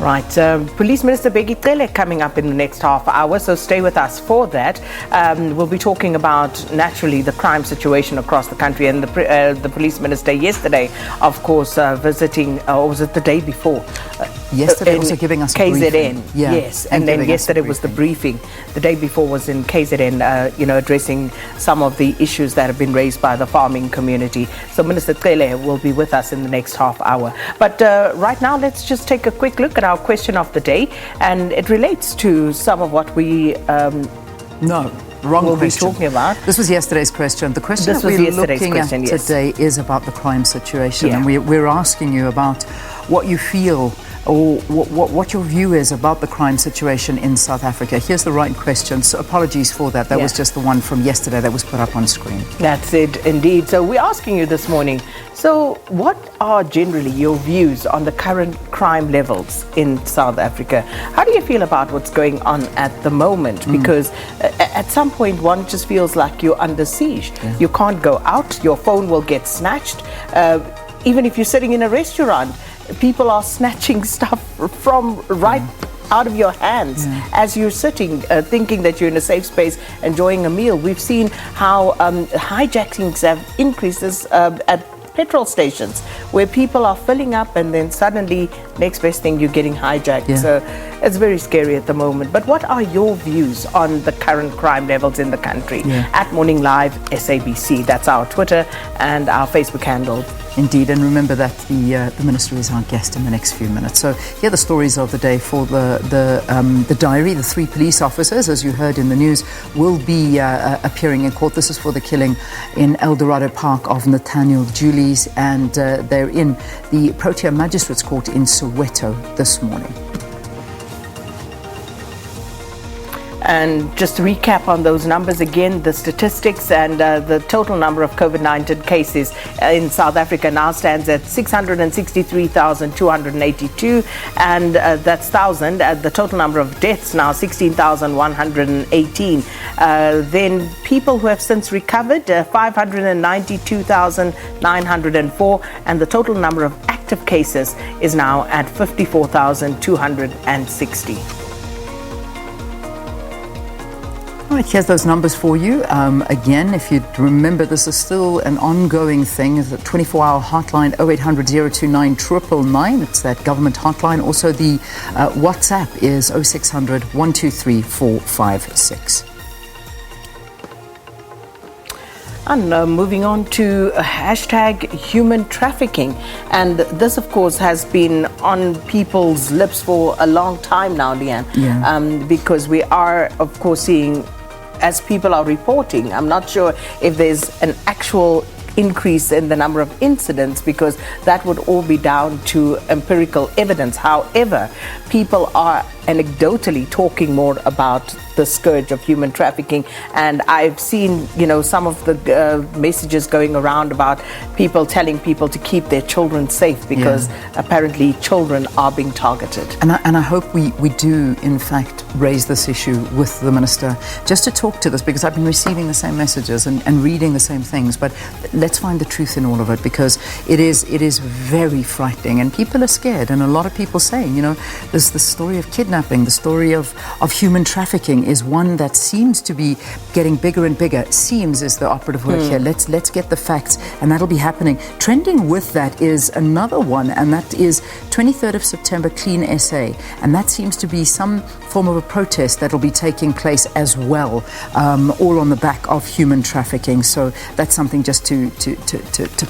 Right, Police Minister Bheki Cele coming up in the next half hour, so stay with us for that. We'll be talking about, naturally, the crime situation across the country, and the Police Minister yesterday, of course, visiting, or was it the day before? Yesterday also giving us KZN, a briefing. Yeah, yes, and then yesterday was the briefing. The day before was in KZN, addressing some of the issues that have been raised by the farming community. So Minister Cele will be with us in the next half hour. But right now, let's just take a quick look at our question of the day, and it relates to some of what we we'll be talking about. This was yesterday's question. The question that we're looking at today is about the crime situation, and we're asking you about what you feel or what your view is about the crime situation in South Africa. Here's the right question. So apologies for that. That was just the one from yesterday that was put up on screen. That's it, indeed. So we're asking you this morning, so what are generally your views on the current crime levels in South Africa? How do you feel about what's going on at the moment? Because at some point one just feels like you're under siege. You can't go out, your phone will get snatched. Even if you're sitting in a restaurant, people are snatching stuff from right out of your hands as you're sitting, thinking that you're in a safe space, enjoying a meal. We've seen how hijackings have increased at petrol stations, where people are filling up and then suddenly, next best thing, you're getting hijacked. So it's very scary at the moment. But what are your views on the current crime levels in the country? At Morning Live SABC, that's our Twitter and our Facebook handle. Indeed, and remember that the Minister is our guest in the next few minutes. So here are the stories of the day for the diary. The 3 police officers, as you heard in the news, will be appearing in court. This is for the killing in El Dorado Park of Nathaniel Julies, and they're in the Protea Magistrates Court in Soweto this morning. And just to recap on those numbers again, the statistics and the total number of COVID-19 cases in South Africa now stands at 663,282, and that's 1,000. The total number of deaths now 16,118. Then people who have since recovered, 592,904, and the total number of active cases is now at 54,260. All right, here's those numbers for you. Again, if you remember, this is still an ongoing thing. The 24-hour hotline, 0800 029 999. It's that government hotline. Also, the WhatsApp is 0600 123 456. And moving on to hashtag human trafficking. And this, of course, has been on people's lips for a long time now, Leanne. Because we are, of course, seeing, as people are reporting, I'm not sure if there's an actual increase in the number of incidents, because that would all be down to empirical evidence. However, people are anecdotally talking more about the scourge of human trafficking, and I've seen some of the messages going around about people telling people to keep their children safe, because apparently children are being targeted. And I hope we do in fact raise this issue with the Minister, just to talk to this, because I've been receiving the same messages and reading the same things. But let's find the truth in all of it, because it is very frightening, and people are scared. And a lot of people saying, there's the story of kidnapping, the story of human trafficking is one that seems to be getting bigger and bigger. Seems is the operative word here. Let's get the facts, and that'll be happening. Trending with that is another one, and that is 23rd of September, Clean SA, and that seems to be some form of a protest that'll be taking place as well, all on the back of human trafficking. So that's something just to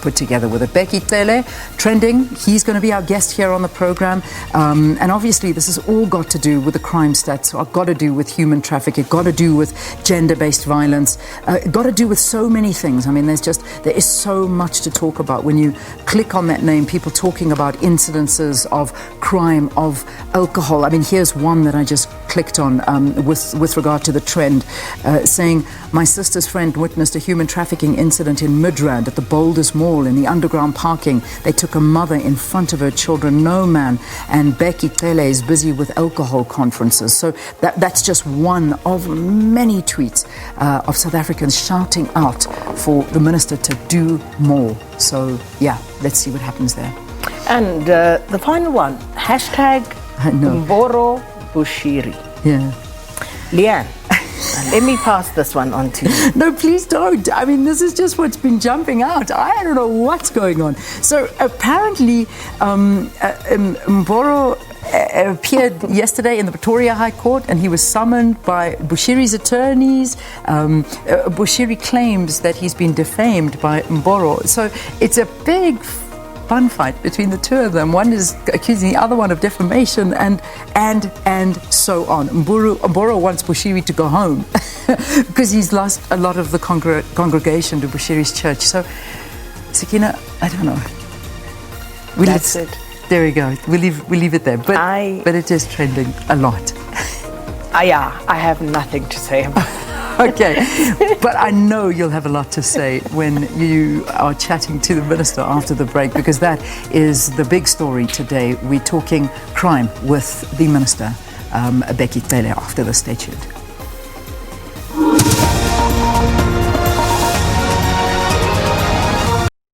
put together with it. Bheki Cele, trending. He's going to be our guest here on the program, and obviously this has all got to do with the crime stats, got to do with human trafficking, got to do with gender-based violence, got to do with so many things. I mean, there is so much to talk about. When you click on that name, people talking about incidences of crime, of alcohol. I mean, here's one that I just clicked on with regard to the trend, saying, my sister's friend witnessed a human trafficking incident in Midrand at the Boulders Mall in the underground parking. They took a mother in front of her children, no man, and Bheki Cele is busy with alcohol conferences. So that's just one of many tweets of South Africans shouting out for the Minister to do more. So, let's see what happens there. And the final one, hashtag I know. Mboro Bushiri. Yeah. Leanne, let me pass this one on to you. No, please don't. I mean, this is just what's been jumping out. I don't know what's going on. So apparently, Mboro appeared yesterday in the Pretoria High Court, and he was summoned by Bushiri's attorneys. Bushiri claims that he's been defamed by Mboro. So it's a big fun fight between the two of them. One is accusing the other one of defamation and so on. Mboro wants Bushiri to go home because he's lost a lot of the congregation to Bushiri's church. So, Sakina, I don't know. That's it. There we go. We leave it there. But it is trending a lot. Yeah, I have nothing to say about it. Okay, but I know you'll have a lot to say when you are chatting to the minister after the break, because that is the big story today. We're talking crime with the minister, Becky Taylor, after the. Stay tuned.